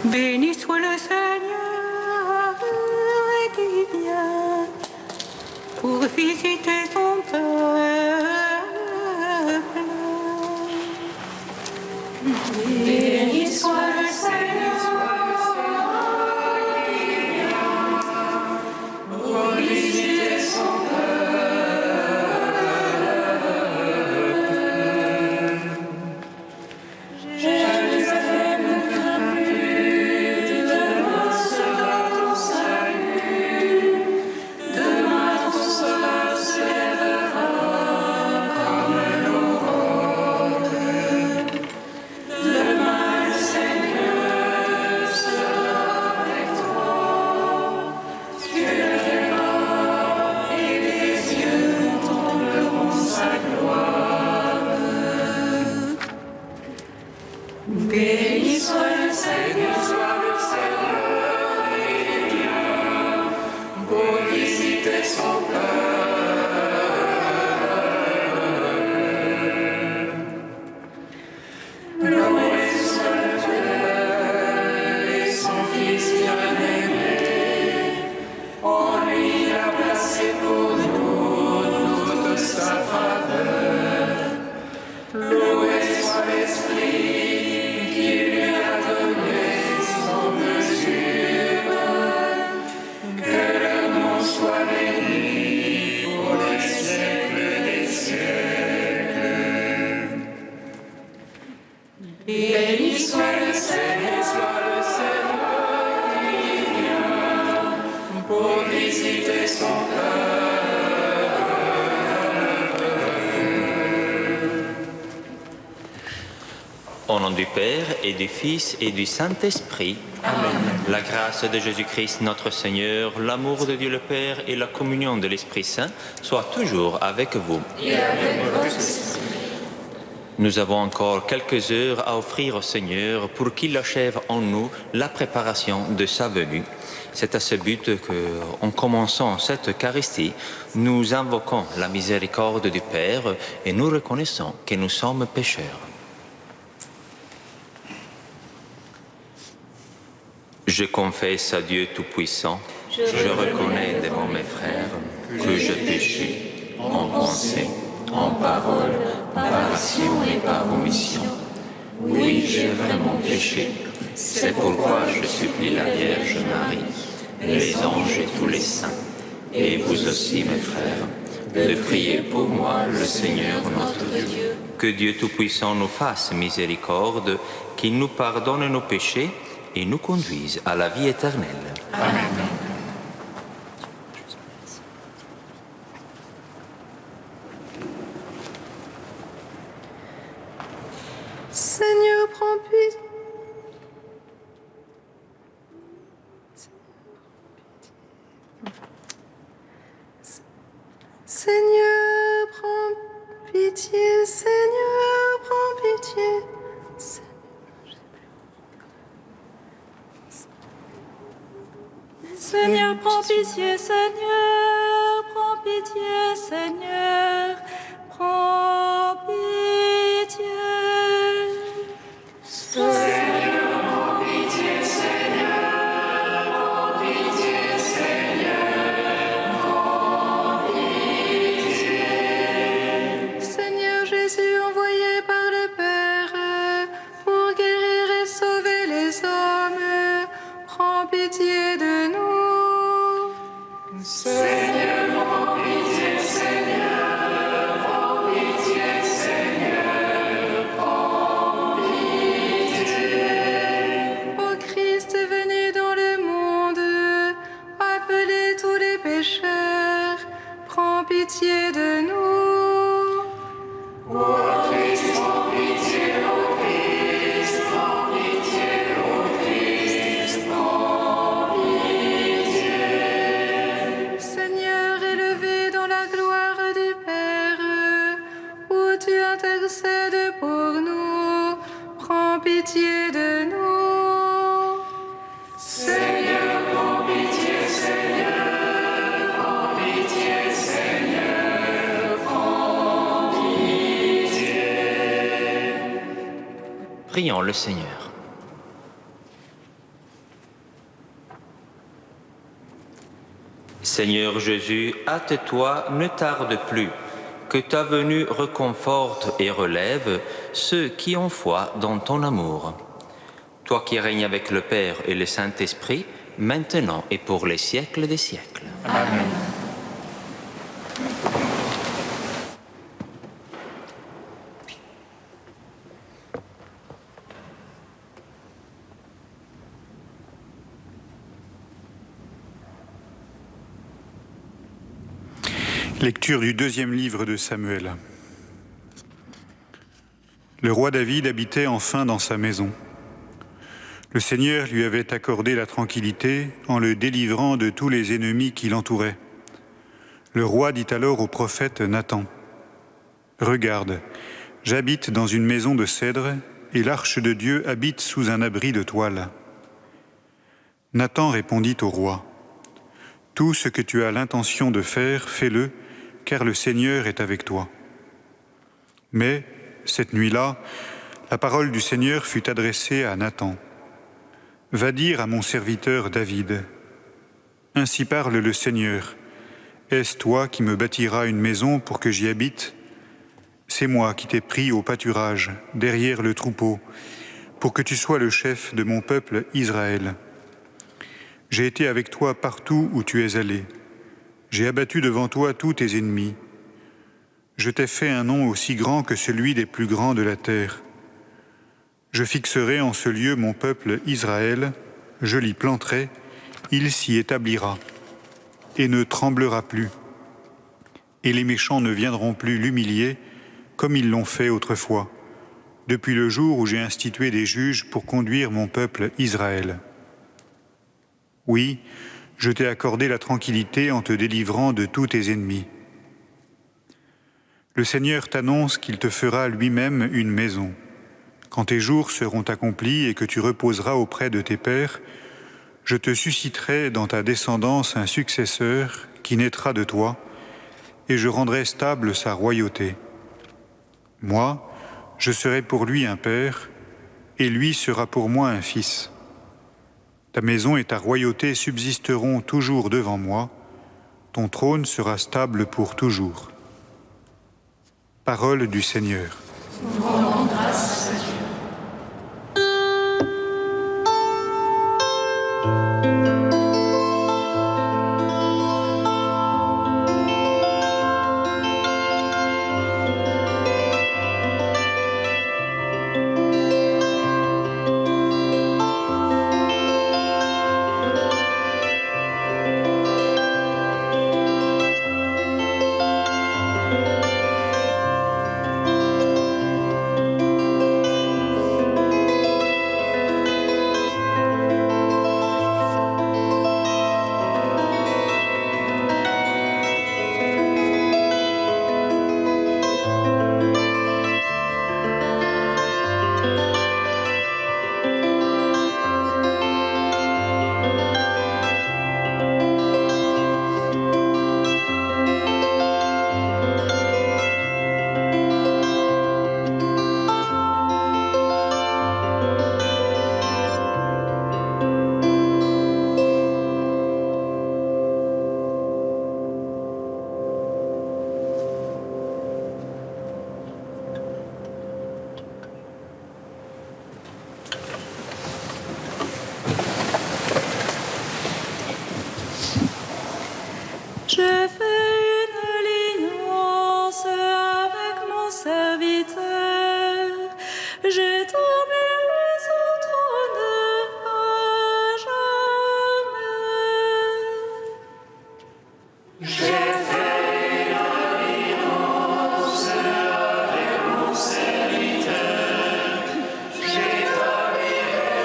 Béni soit le Seigneur qui vient pour visiter son peuple. Béni soit le Seigneur qui vient pour visiter son Béni soit le Seigneur qui vient pour visiter son peuple. Loué soit le Père et son Fils bien-aimé. En lui a placé pour nous toute sa faveur. Loué soit l'Esprit qui lui a donné sans mesure, que le nom soit béni pour les siècles des siècles. Béni soit le Seigneur qui vient pour visiter son peuple. Au nom du Père et du Fils et du Saint-Esprit. Amen. La grâce de Jésus-Christ notre Seigneur, l'amour de Dieu le Père et la communion de l'Esprit Saint soient toujours avec vous. Et avec votre esprit. Nous avons encore quelques heures à offrir au Seigneur pour qu'il achève en nous la préparation de sa venue. C'est à ce but que, en commençant cette Eucharistie, nous invoquons la miséricorde du Père et nous reconnaissons que nous sommes pécheurs. Je confesse à Dieu Tout-Puissant, je reconnais devant mes frères que j'ai péché en pensée, en parole, par action et par omission. Oui, j'ai vraiment péché. C'est pourquoi je supplie la Vierge Marie, les anges et tous les saints, et vous aussi mes frères, de prier pour moi le Seigneur notre Dieu. Que Dieu Tout-Puissant nous fasse miséricorde, qu'il nous pardonne nos péchés et nous conduise à la vie éternelle. Amen. Seigneur, prends pitié. Seigneur, prends pitié. Seigneur, prends pitié. Seigneur, prends pitié, Seigneur, prends pitié, Seigneur, prends pitié. Seigneur, prends pitié, Seigneur, prends pitié, Seigneur, prends pitié. Seigneur Jésus, envoyé par le Père pour guérir et sauver les hommes, prends pitié de nous. Seigneur, prends pitié, Seigneur, prends pitié, Seigneur, prends pitié. Ô Christ venu dans le monde, appelez tous les pécheurs, prends pitié de nous. Ô Christ, prends pitié, ô Christ, prends pitié, ô Christ, prends pitié. Seigneur, élevé dans la gloire du Père, où tu intercèdes pour nous, prends pitié de nous. Seigneur, prends pitié, Seigneur, prends pitié, Seigneur, prends pitié. Prions le Seigneur. Seigneur Jésus, hâte-toi, ne tarde plus, que ta venue réconforte et relève ceux qui ont foi dans ton amour. Toi qui règnes avec le Père et le Saint-Esprit, maintenant et pour les siècles des siècles. Amen. Lecture du deuxième livre de Samuel. Le roi David habitait enfin dans sa maison. Le Seigneur lui avait accordé la tranquillité en le délivrant de tous les ennemis qui l'entouraient. Le roi dit alors au prophète Nathan : « Regarde, j'habite dans une maison de cèdre et l'arche de Dieu habite sous un abri de toile. » Nathan répondit au roi : « Tout ce que tu as l'intention de faire, fais-le, car le Seigneur est avec toi. » Mais, cette nuit-là, la parole du Seigneur fut adressée à Nathan. « Va dire à mon serviteur David : Ainsi parle le Seigneur. Est-ce toi qui me bâtiras une maison pour que j'y habite ? C'est moi qui t'ai pris au pâturage, derrière le troupeau, pour que tu sois le chef de mon peuple Israël. J'ai été avec toi partout où tu es allé. J'ai abattu devant toi tous tes ennemis. Je t'ai fait un nom aussi grand que celui des plus grands de la terre. Je fixerai en ce lieu mon peuple Israël, je l'y planterai, il s'y établira, et ne tremblera plus. Et les méchants ne viendront plus l'humilier, comme ils l'ont fait autrefois, depuis le jour où j'ai institué des juges pour conduire mon peuple Israël. Oui, je t'ai accordé la tranquillité en te délivrant de tous tes ennemis. Le Seigneur t'annonce qu'il te fera lui-même une maison. Quand tes jours seront accomplis et que tu reposeras auprès de tes pères, je te susciterai dans ta descendance un successeur qui naîtra de toi, et je rendrai stable sa royauté. Moi, je serai pour lui un père, et lui sera pour moi un fils. Ta maison et ta royauté subsisteront toujours devant moi, ton trône sera stable pour toujours. » Parole du Seigneur. Nous rendons grâce à Dieu. J'ai fait une alliance avec mon serviteur. J'ai tombé son trône à jamais. J'ai fait une alliance avec mon serviteur. J'ai établi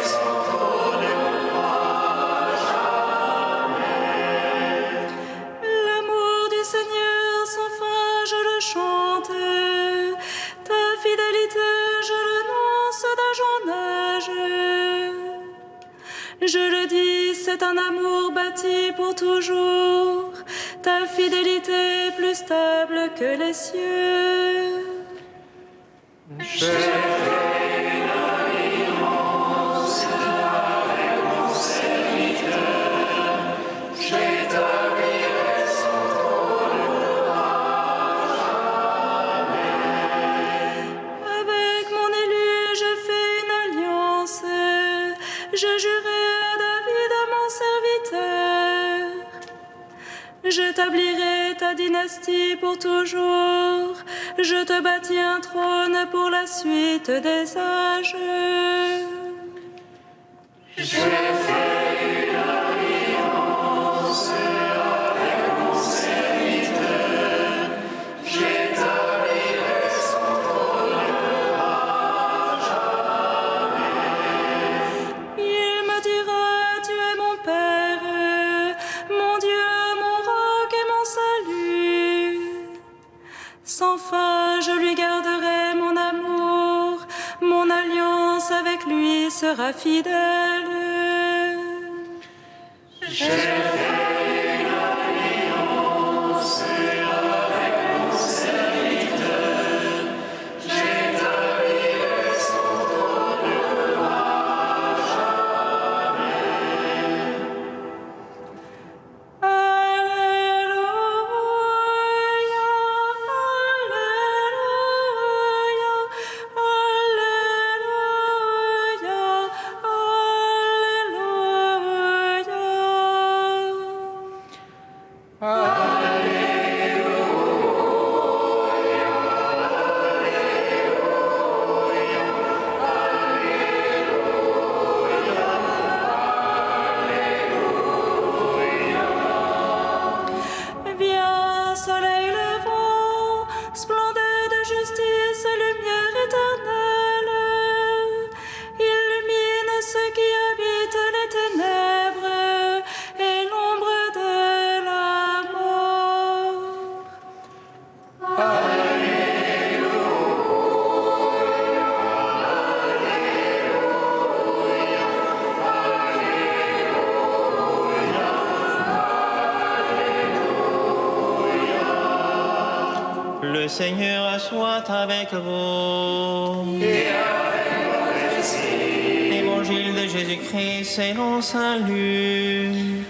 son trône à jamais. L'amour du Seigneur sans fin, je le chante. Ta fidélité, je l'annonce d'âge en âge. Je le dis, c'est un amour bâti pour toujours. Ta fidélité plus stable que les cieux. J'ai fait une alliance avec mon serviteur. J'établirai Je jurai à David, mon serviteur. J'établirai ta dynastie pour toujours. Je te bâtis un trône pour la suite des âges. J'ai fait une alliance avec mon serviteur. J'établirai son trône à jamais. Il me dira, tu es mon Père, mon Dieu, mon roc et mon salut. Sans fin, je lui garderai mon amour. Mon alliance avec lui sera fidèle. J'ai fait une alliance avec mon serviteur. J'établirai son trône à jamais. Alléluia, Alléluia, Alléluia. Viens, soleil levant, splendeur de justice, lumière éternelle. Illumine ceux qui habitent les ténèbres et l'ombre de la mort. Le Seigneur soit avec vous. Et avec votre esprit, Évangile de Jésus-Christ selon Saint Luc.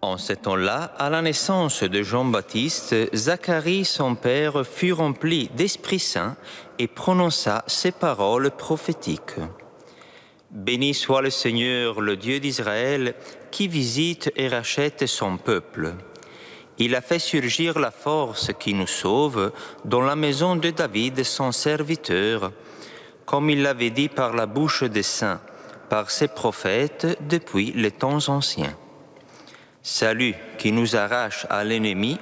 En ce temps-là, à la naissance de Jean-Baptiste, Zacharie, son père, fut rempli d'Esprit Saint et prononça ces paroles prophétiques. Béni soit le Seigneur, le Dieu d'Israël, qui visite et rachète son peuple. Il a fait surgir la force qui nous sauve dans la maison de David, son serviteur, comme il l'avait dit par la bouche des saints, par ses prophètes depuis les temps anciens. Salut qui nous arrache à l'ennemi,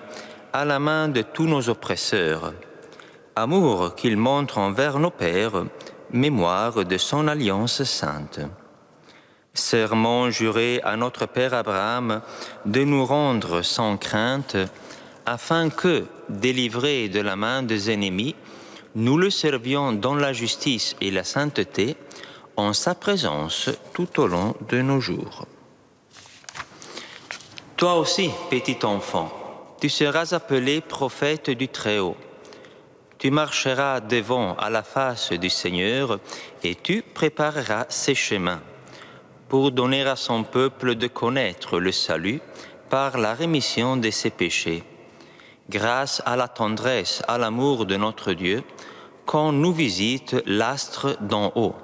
à la main de tous nos oppresseurs. Amour qu'il montre envers nos pères, mémoire de son alliance sainte. Serment juré à notre Père Abraham de nous rendre sans crainte, afin que, délivrés de la main des ennemis, nous le servions dans la justice et la sainteté, en sa présence tout au long de nos jours. Toi aussi, petit enfant, tu seras appelé prophète du Très-Haut. Tu marcheras devant à la face du Seigneur et tu prépareras ses chemins pour donner à son peuple de connaître le salut par la rémission de ses péchés, grâce à la tendresse, à l'amour de notre Dieu, quand nous visite l'astre d'en haut,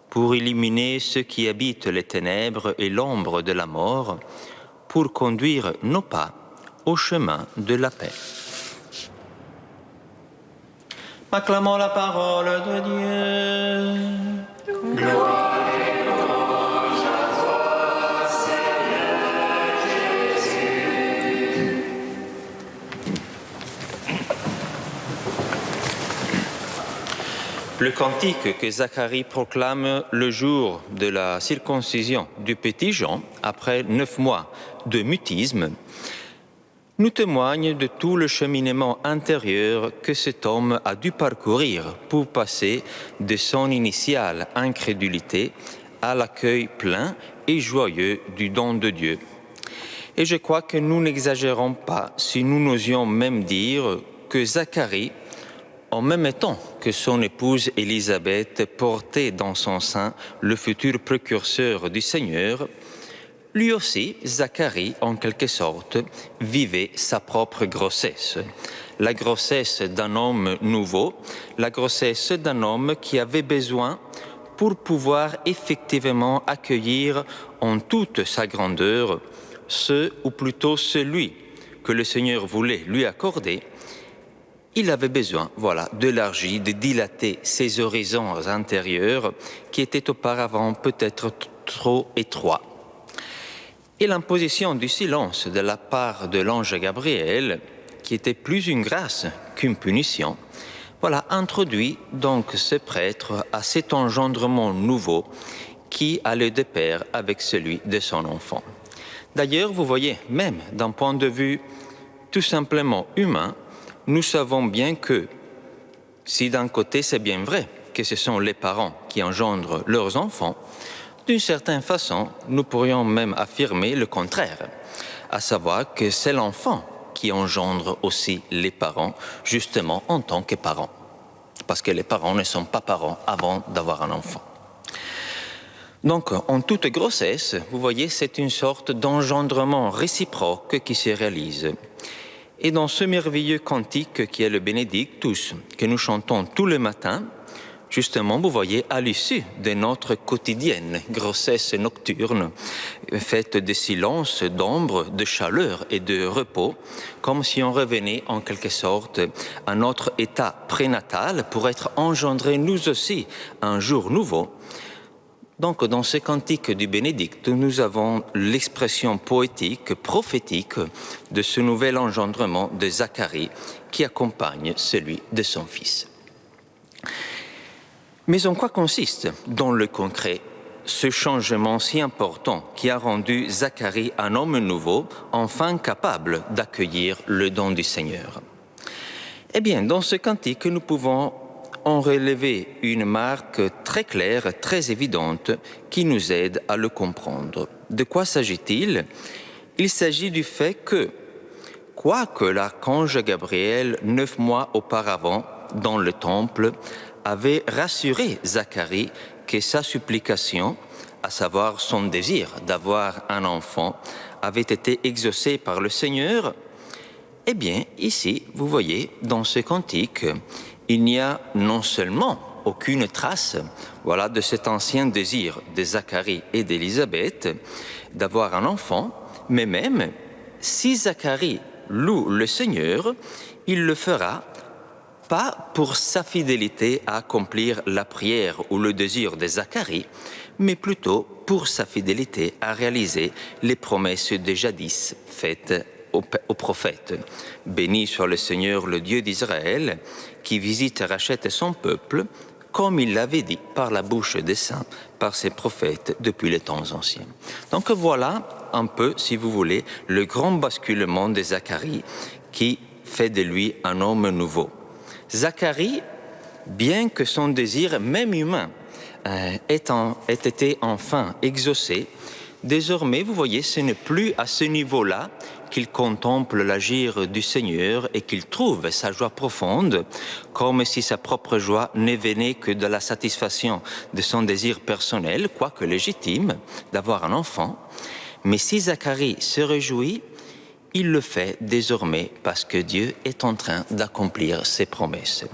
pour illuminer ceux qui habitent les ténèbres et l'ombre de la mort, pour conduire nos pas au chemin de la paix. Acclamons la parole de Dieu. gloire et louange à toi, Seigneur Jésus. Le cantique que Zacharie proclame le jour de la circoncision du petit Jean, après 9 mois de mutisme, nous témoigne de tout le cheminement intérieur que cet homme a dû parcourir pour passer de son initiale incrédulité à l'accueil plein et joyeux du don de Dieu. Et je crois que nous n'exagérons pas si nous n'osions même dire que Zacharie, en même temps que son épouse Élisabeth portait dans son sein le futur précurseur du Seigneur, lui aussi, Zacharie, en quelque sorte, vivait sa propre grossesse, la grossesse d'un homme nouveau, la grossesse d'un homme qui avait besoin, pour pouvoir effectivement accueillir en toute sa grandeur ce, ou plutôt celui que le Seigneur voulait lui accorder, il avait besoin, d'élargir, de dilater ses horizons intérieurs qui étaient auparavant peut-être trop étroits. Et l'imposition du silence de la part de l'ange Gabriel, qui était plus une grâce qu'une punition, introduit donc ce prêtre à cet engendrement nouveau qui allait de pair avec celui de son enfant. D'ailleurs, vous voyez, même d'un point de vue tout simplement humain, nous savons bien que si d'un côté c'est bien vrai que ce sont les parents qui engendrent leurs enfants, d'une certaine façon, nous pourrions même affirmer le contraire, à savoir que c'est l'enfant qui engendre aussi les parents, justement en tant que parents. Parce que les parents ne sont pas parents avant d'avoir un enfant. Donc, en toute grossesse, vous voyez, c'est une sorte d'engendrement réciproque qui se réalise. Et dans ce merveilleux cantique qui est le Benedictus, que nous chantons tous les matins, justement, vous voyez, à l'issue de notre quotidienne grossesse nocturne, faite de silence, d'ombre, de chaleur et de repos, comme si on revenait en quelque sorte à notre état prénatal pour être engendrés nous aussi un jour nouveau. Donc, dans ce cantique du Bénédicte, nous avons l'expression poétique, prophétique de ce nouvel engendrement de Zacharie qui accompagne celui de son fils. Mais en quoi consiste, dans le concret, ce changement si important qui a rendu Zacharie un homme nouveau, enfin capable d'accueillir le don du Seigneur? Eh bien, dans ce cantique, nous pouvons en relever une marque très claire, très évidente, qui nous aide à le comprendre. De quoi s'agit-il? Il s'agit du fait que, quoique l'archange Gabriel, 9 mois auparavant, dans le temple, avait rassuré Zacharie que sa supplication, à savoir son désir d'avoir un enfant, avait été exaucée par le Seigneur, eh bien, ici, vous voyez, dans ce cantique, il n'y a non seulement aucune trace de cet ancien désir de Zacharie et d'Élisabeth d'avoir un enfant, mais même si Zacharie loue le Seigneur, il le fera pas pour sa fidélité à accomplir la prière ou le désir de Zacharie, mais plutôt pour sa fidélité à réaliser les promesses de jadis faites au prophète. Béni soit le Seigneur, le Dieu d'Israël, qui visite et rachète son peuple, comme il l'avait dit par la bouche des saints, par ses prophètes depuis les temps anciens. Donc voilà un peu, si vous voulez, le grand basculement de Zacharie qui fait de lui un homme nouveau. Zacharie, bien que son désir, même humain, ait été enfin exaucé, désormais, vous voyez, ce n'est plus à ce niveau-là qu'il contemple l'agir du Seigneur et qu'il trouve sa joie profonde, comme si sa propre joie ne venait que de la satisfaction de son désir personnel, quoique légitime, d'avoir un enfant. Mais si Zacharie se réjouit, il le fait désormais parce que Dieu est en train d'accomplir ses promesses.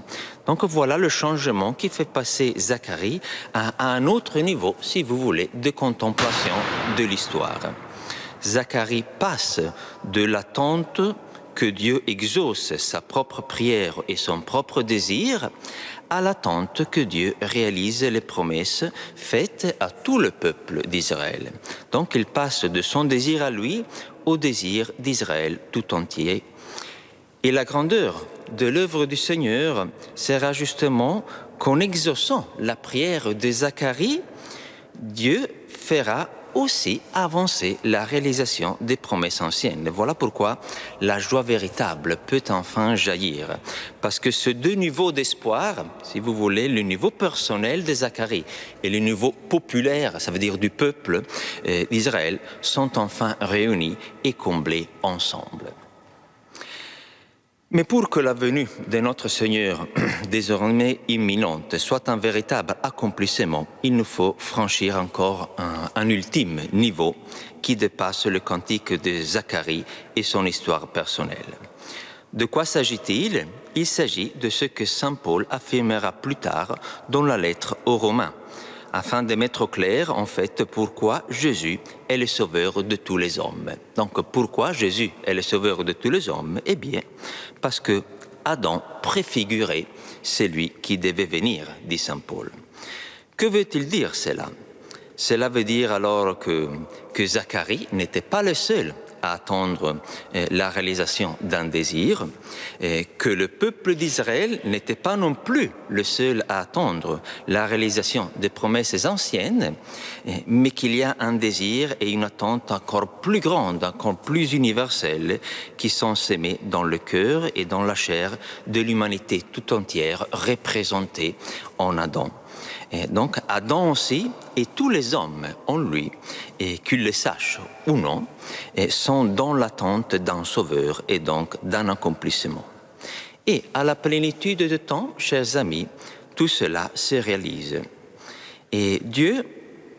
Donc voilà le changement qui fait passer Zacharie à un autre niveau, si vous voulez, de contemplation de l'histoire. Zacharie passe de l'attente que Dieu exauce sa propre prière et son propre désir à l'attente que Dieu réalise les promesses faites à tout le peuple d'Israël. Donc il passe de son désir à lui au désir d'Israël tout entier. Et la grandeur de l'œuvre du Seigneur sera justement qu'en exaucant la prière de Zacharie, Dieu fera aussi avancer la réalisation des promesses anciennes. Voilà pourquoi la joie véritable peut enfin jaillir. Parce que ces deux niveaux d'espoir, si vous voulez, le niveau personnel de Zacharie et le niveau populaire, ça veut dire du peuple d'Israël, sont enfin réunis et comblés ensemble. Mais pour que la venue de notre Seigneur, désormais imminente, soit un véritable accomplissement, il nous faut franchir encore un ultime niveau qui dépasse le cantique de Zacharie et son histoire personnelle. De quoi s'agit-il? Il s'agit de ce que saint Paul affirmera plus tard dans la lettre aux Romains, afin de mettre au clair, en fait, pourquoi Jésus est le sauveur de tous les hommes. Donc, pourquoi Jésus est le sauveur de tous les hommes? Eh bien, parce que Adam préfigurait celui qui devait venir, dit saint Paul. Que veut-il dire cela? Cela veut dire alors que Zacharie n'était pas le seul à attendre la réalisation d'un désir, que le peuple d'Israël n'était pas non plus le seul à attendre la réalisation des promesses anciennes, mais qu'il y a un désir et une attente encore plus grande, encore plus universelle, qui sont sémés dans le cœur et dans la chair de l'humanité tout entière représentée en Adam. Et donc Adam aussi et tous les hommes en lui, et qu'ils le sachent ou non, sont dans l'attente d'un sauveur et donc d'un accomplissement. Et à la plénitude de temps, chers amis, tout cela se réalise. Et Dieu,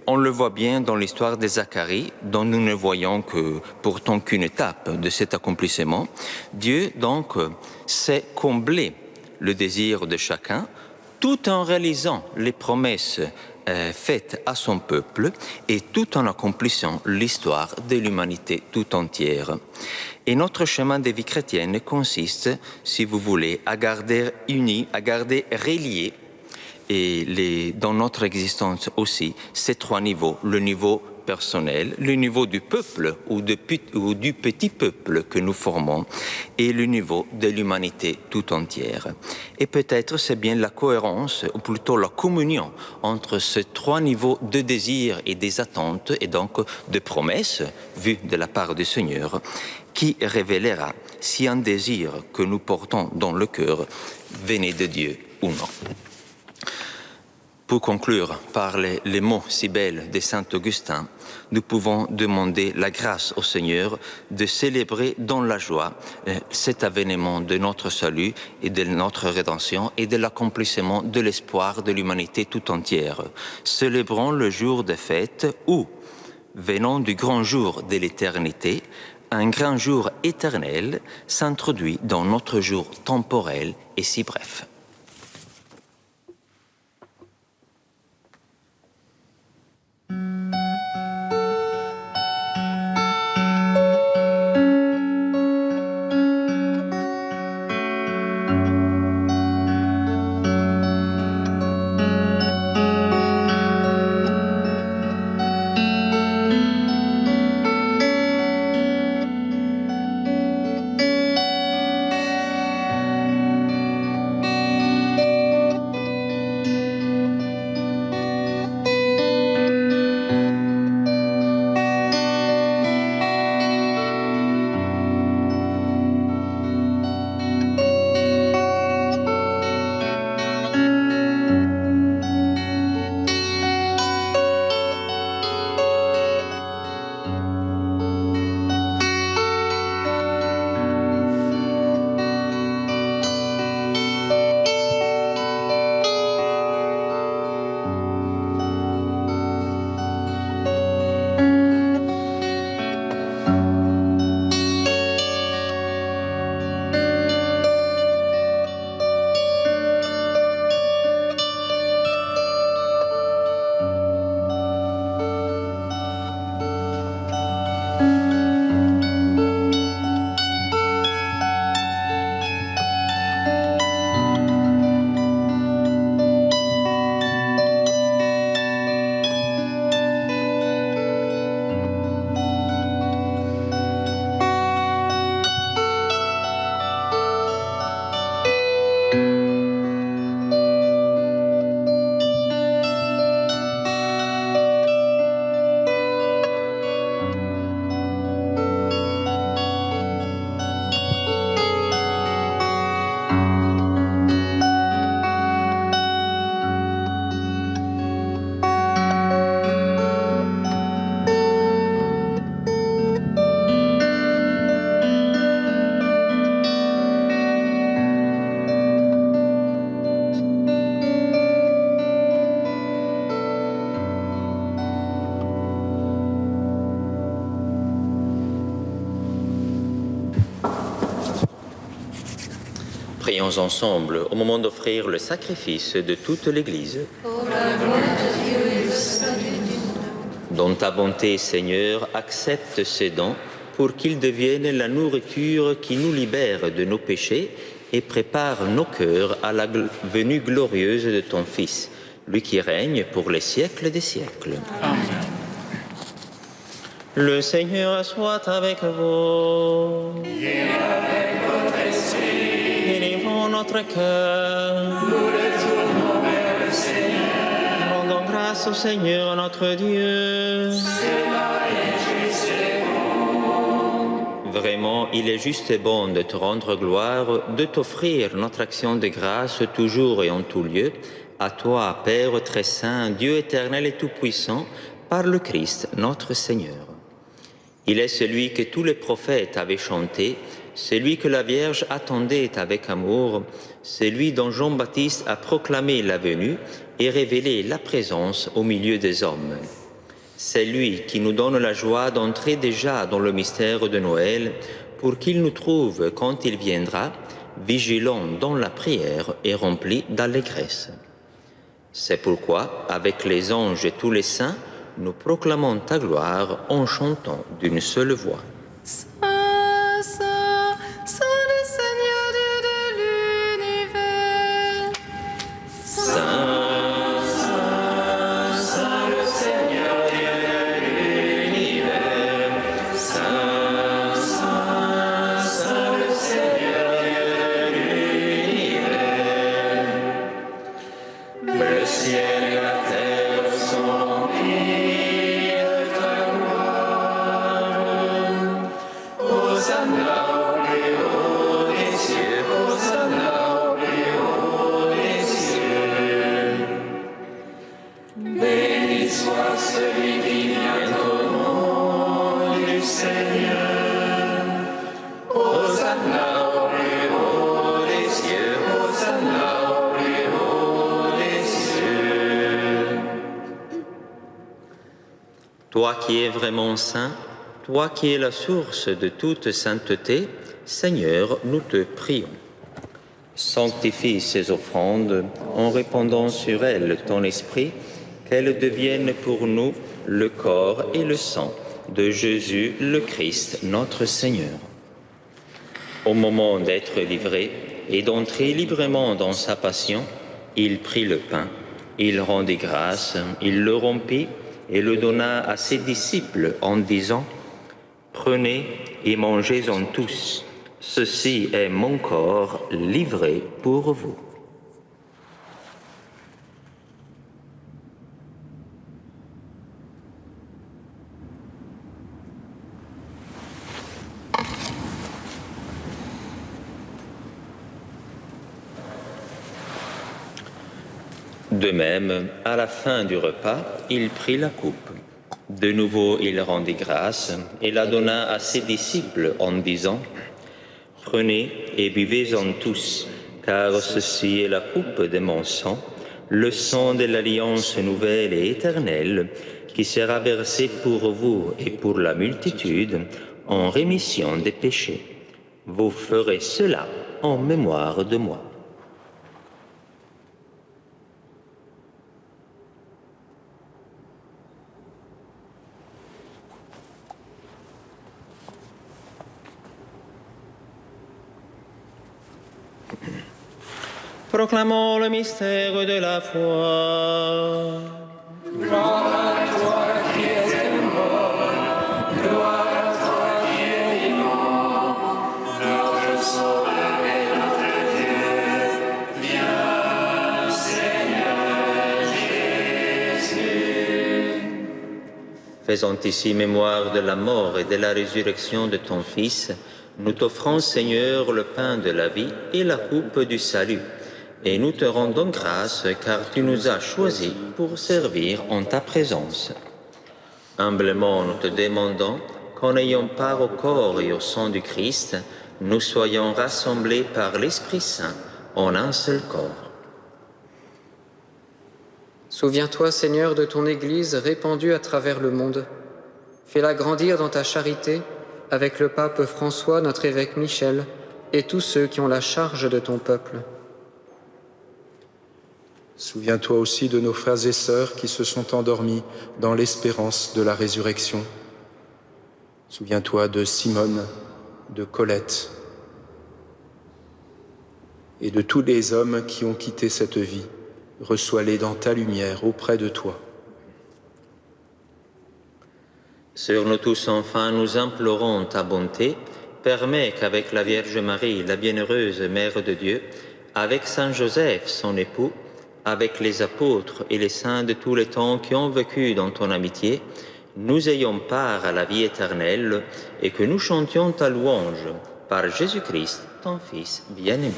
on le voit bien dans l'histoire de Zacharie, dont nous ne voyons que pourtant qu'une étape de cet accomplissement, Dieu donc sait combler le désir de chacun, tout en réalisant les promesses faites à son peuple et tout en accomplissant l'histoire de l'humanité tout entière. Et notre chemin de vie chrétienne consiste, si vous voulez, à garder unis, à garder reliés, et dans notre existence aussi, ces trois niveaux, le niveau personnel, le niveau du peuple ou du petit peuple que nous formons et le niveau de l'humanité tout entière. Et peut-être c'est bien la cohérence, ou plutôt la communion entre ces trois niveaux de désir et des attentes et donc de promesses vues de la part du Seigneur qui révélera si un désir que nous portons dans le cœur venait de Dieu ou non. Pour conclure par les mots si belles de saint Augustin, nous pouvons demander la grâce au Seigneur de célébrer dans la joie cet avènement de notre salut et de notre rédemption et de l'accomplissement de l'espoir de l'humanité tout entière. Célébrons le jour de fête où, venant du grand jour de l'éternité, un grand jour éternel s'introduit dans notre jour temporel et si bref. Prions ensemble au moment d'offrir le sacrifice de toute l'Église. Dans ta bonté, Seigneur, accepte ces dons pour qu'ils deviennent la nourriture qui nous libère de nos péchés et prépare nos cœurs à la venue glorieuse de ton Fils, lui qui règne pour les siècles des siècles. Amen. Le Seigneur soit avec vous. Et avec votre esprit, Élevons notre cœur. nous le tournons vers le Seigneur. Rendons grâce au Seigneur notre Dieu. Cela est juste et bon. Vraiment, il est juste et bon de te rendre gloire, de t'offrir notre action de grâce toujours et en tout lieu, à toi, Père très saint, Dieu éternel et tout-puissant, par le Christ notre Seigneur. Il est celui que tous les prophètes avaient chanté, celui que la Vierge attendait avec amour, celui dont Jean-Baptiste a proclamé la venue et révélé la présence au milieu des hommes. C'est lui qui nous donne la joie d'entrer déjà dans le mystère de Noël pour qu'il nous trouve, quand il viendra, vigilants dans la prière et remplis d'allégresse. C'est pourquoi, avec les anges et tous les saints, nous proclamons ta gloire en chantant d'une seule voix. Saint, Saint, Saint le Seigneur Dieu de l'univers. Saint, Saint, Saint le Seigneur Dieu de l'univers. Saint, Saint, Saint le Seigneur Dieu de l'univers. Le ciel et la terre sont remplis de ta gloire. Hosanna au plus haut des cieux, Hosanna au plus haut des cieux. Béni soit celui qui vient au nom du Seigneur. Hosanna au plus haut des cieux, Hosanna au plus haut des cieux. Toi qui es vraiment saint, toi qui es la source de toute sainteté, Seigneur, nous te prions. Sanctifie ces offrandes en répandant sur elles ton esprit, qu'elles deviennent pour nous le corps et le sang de Jésus le Christ, notre Seigneur. Au moment d'être livré et d'entrer librement dans sa passion, il prit le pain, il rendit grâce, il le rompit et le donna à ses disciples en disant « Prenez et mangez-en tous, ceci est mon corps livré pour vous. » De même, à la fin du repas, il prit la coupe. De nouveau, il rendit grâce et la donna à ses disciples en disant « Prenez et buvez-en tous, car ceci est la coupe de mon sang, le sang de l'alliance nouvelle et éternelle, qui sera versé pour vous et pour la multitude en rémission des péchés. Vous ferez cela en mémoire de moi. » Proclamons le mystère de la foi. Gloire à toi qui es mort, gloire à toi qui es vivant, notre Sauveur et notre Dieu, viens, Seigneur Jésus. Faisant ici mémoire de la mort et de la résurrection de ton Fils, nous t'offrons, Seigneur, le pain de la vie et la coupe du salut. Et nous te rendons grâce car tu nous as choisis pour servir en ta présence. Humblement, nous te demandons qu'en ayant part au corps et au sang du Christ, nous soyons rassemblés par l'Esprit Saint en un seul corps. Souviens-toi, Seigneur, de ton Église répandue à travers le monde. Fais-la grandir dans ta charité avec le pape François, notre évêque Michel, et tous ceux qui ont la charge de ton peuple. Souviens-toi aussi de nos frères et sœurs qui se sont endormis dans l'espérance de la résurrection. Souviens-toi de Simone, de Colette et de tous les hommes qui ont quitté cette vie. Reçois-les dans ta lumière auprès de toi. Sur nous tous, enfin, nous implorons ta bonté. Permets qu'avec la Vierge Marie, la bienheureuse Mère de Dieu, avec Saint Joseph, son époux, avec les apôtres et les saints de tous les temps qui ont vécu dans ton amitié, nous ayons part à la vie éternelle et que nous chantions ta louange par Jésus-Christ, ton Fils bien-aimé.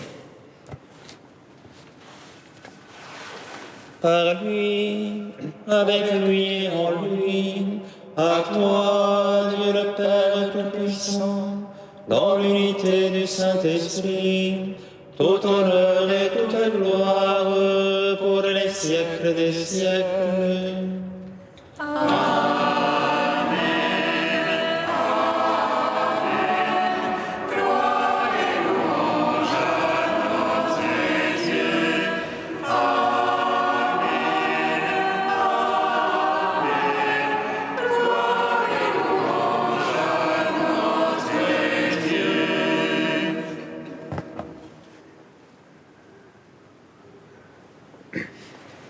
Par lui, avec lui et en lui, à toi, Dieu le Père Tout-Puissant, dans l'unité du Saint-Esprit, tout honneur et toute gloire pour les siècles des siècles.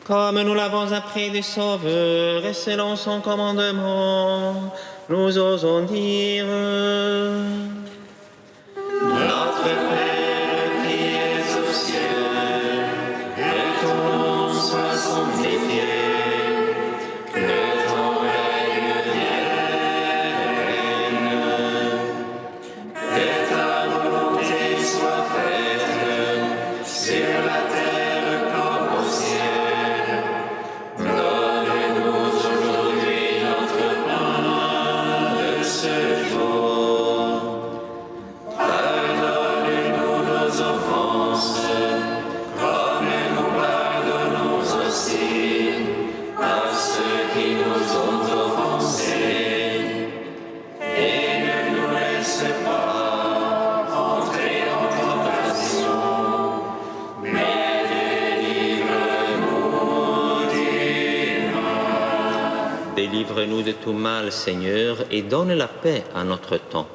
Comme nous l'avons appris du Sauveur et selon son commandement, nous osons dire: Notre Père qui es aux cieux, que ton nom soit sanctifié, que ton règne vienne, que ta volonté soit faite sur la terre comme au ciel. Délivre-nous de tout mal, Seigneur, et donne la paix à notre temps.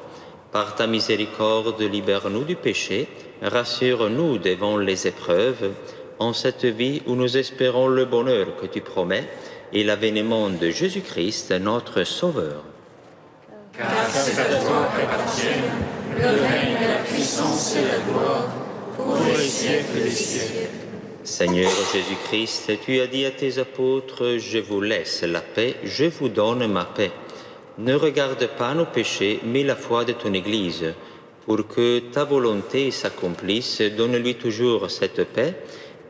Par ta miséricorde, libère-nous du péché, rassure-nous devant les épreuves, en cette vie où nous espérons le bonheur que tu promets et l'avènement de Jésus-Christ, notre Sauveur. Car c'est à toi qu'appartiennent le règne, la puissance et la gloire, pour les siècles des siècles. Seigneur Jésus-Christ, tu as dit à tes apôtres: Je vous laisse la paix, je vous donne ma paix. Ne regarde pas nos péchés, mais la foi de ton Église. Pour que ta volonté s'accomplisse, donne-lui toujours cette paix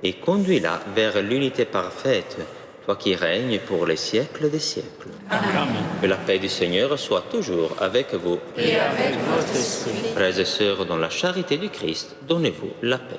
et conduis-la vers l'unité parfaite, toi qui règnes pour les siècles des siècles. Amen. Que la paix du Seigneur soit toujours avec vous. Et avec votre esprit. Frères et sœurs, dans la charité du Christ, donnez-vous la paix.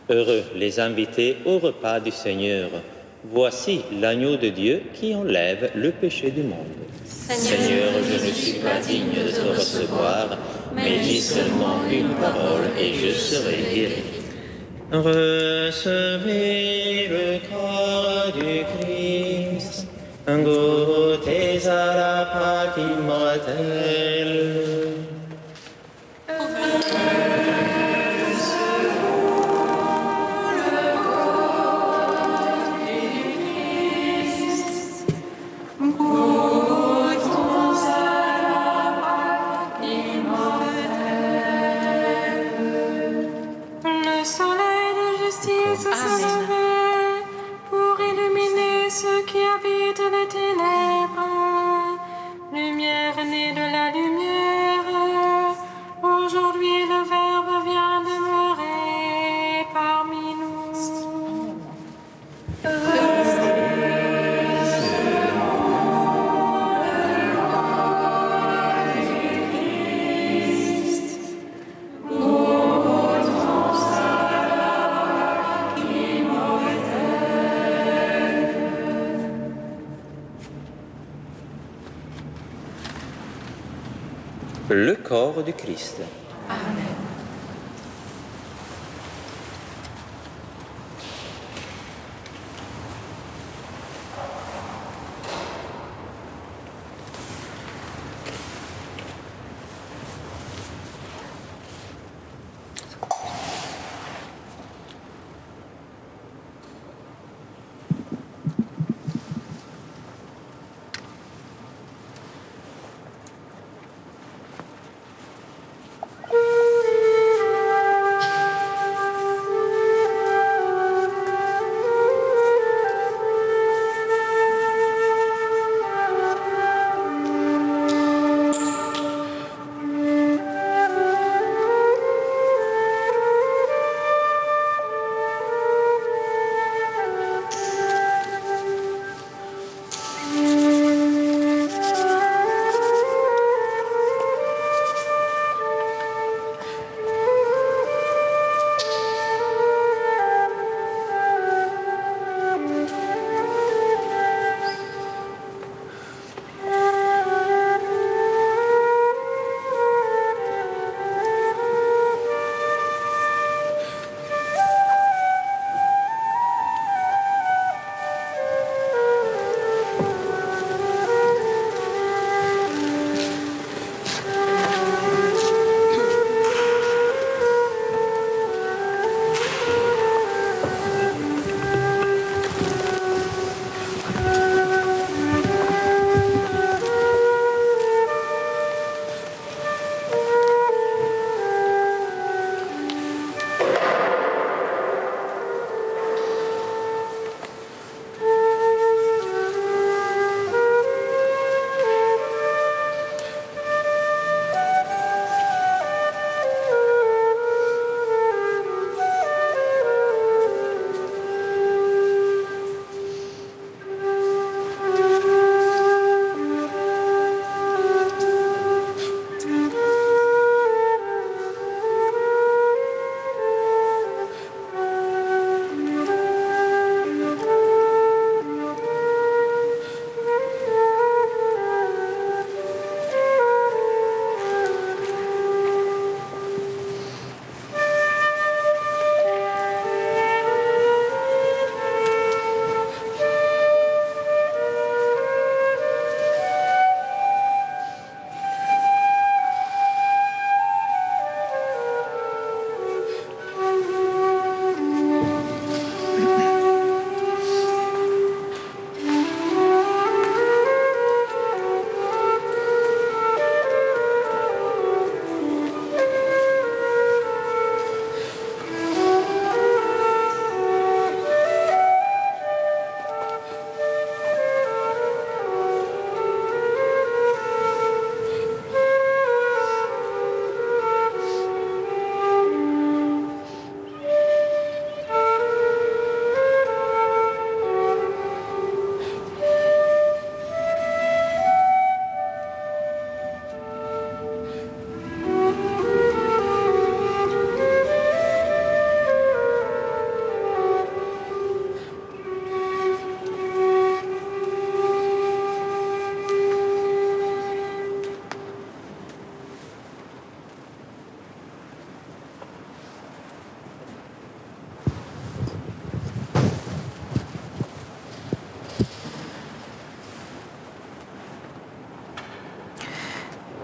Heureux les invités au repas du Seigneur. Voici l'agneau de Dieu qui enlève le péché du monde. Seigneur, je ne suis pas digne de te recevoir, mais dis seulement une parole et je serai guéri. Recevez le corps du Christ, goûtez à la Pâque immortelle. Le corps du Christ. Amen.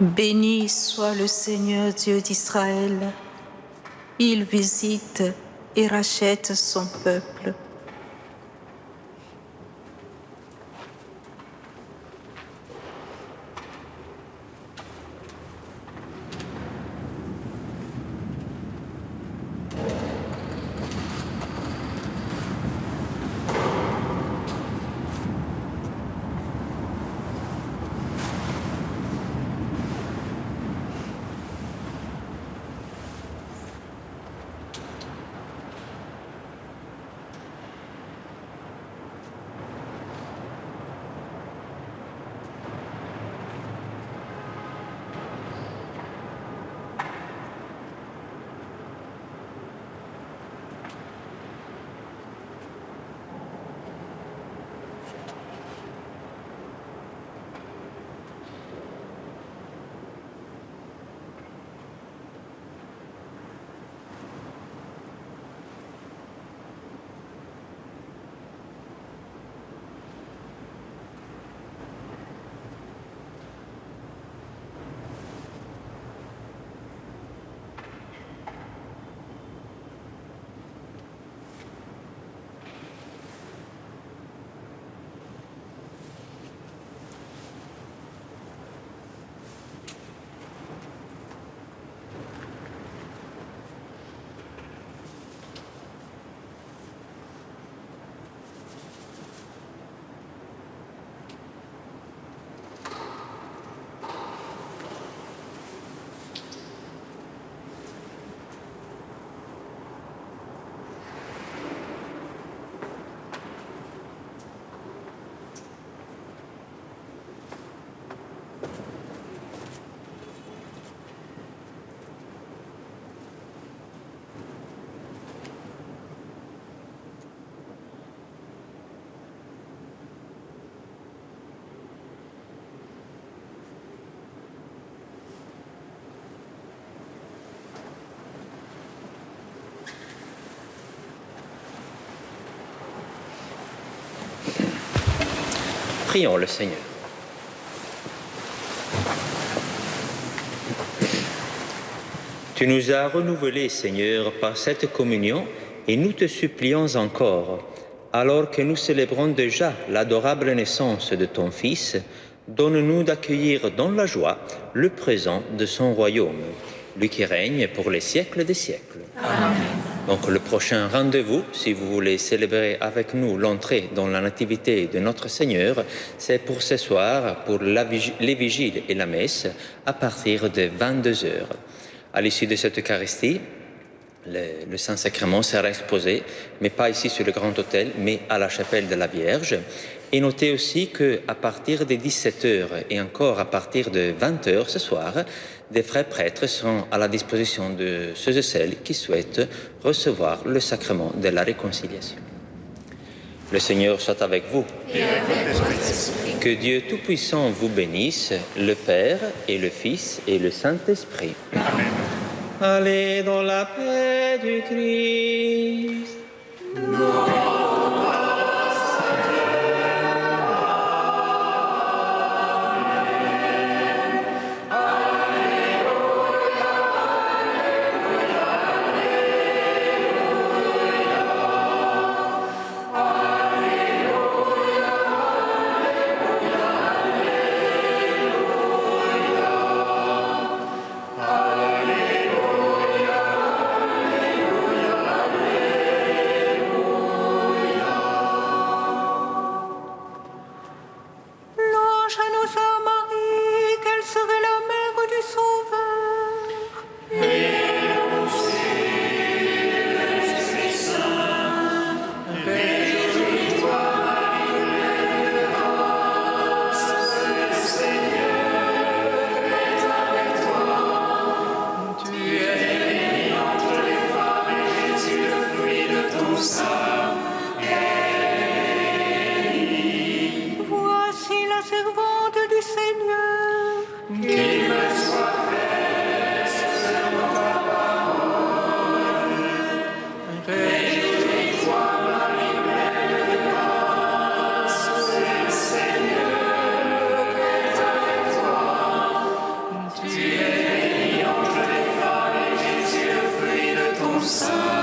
Béni soit le Seigneur Dieu d'Israël. Il visite et rachète son peuple. Prions le Seigneur. Tu nous as renouvelés, Seigneur, par cette communion et nous te supplions encore, alors que nous célébrons déjà l'adorable naissance de ton Fils, donne-nous d'accueillir dans la joie le présent de son royaume, lui qui règne pour les siècles des siècles. Amen. Donc le prochain rendez-vous, si vous voulez célébrer avec nous l'entrée dans la nativité de notre Seigneur, c'est pour ce soir, pour les vigiles et la messe, à partir de 22h. À l'issue de cette Eucharistie, le Saint-Sacrement sera exposé, mais pas ici sur le grand autel, mais à la chapelle de la Vierge. Et notez aussi qu'à partir de 17h et encore à partir de 20h ce soir, des frères prêtres seront à la disposition de ceux et celles qui souhaitent recevoir le sacrement de la réconciliation. Le Seigneur soit avec vous. Et avec votre esprit. Que Dieu Tout-Puissant vous bénisse, le Père et le Fils et le Saint-Esprit. Amen. Allez dans la paix du Christ. ton sein.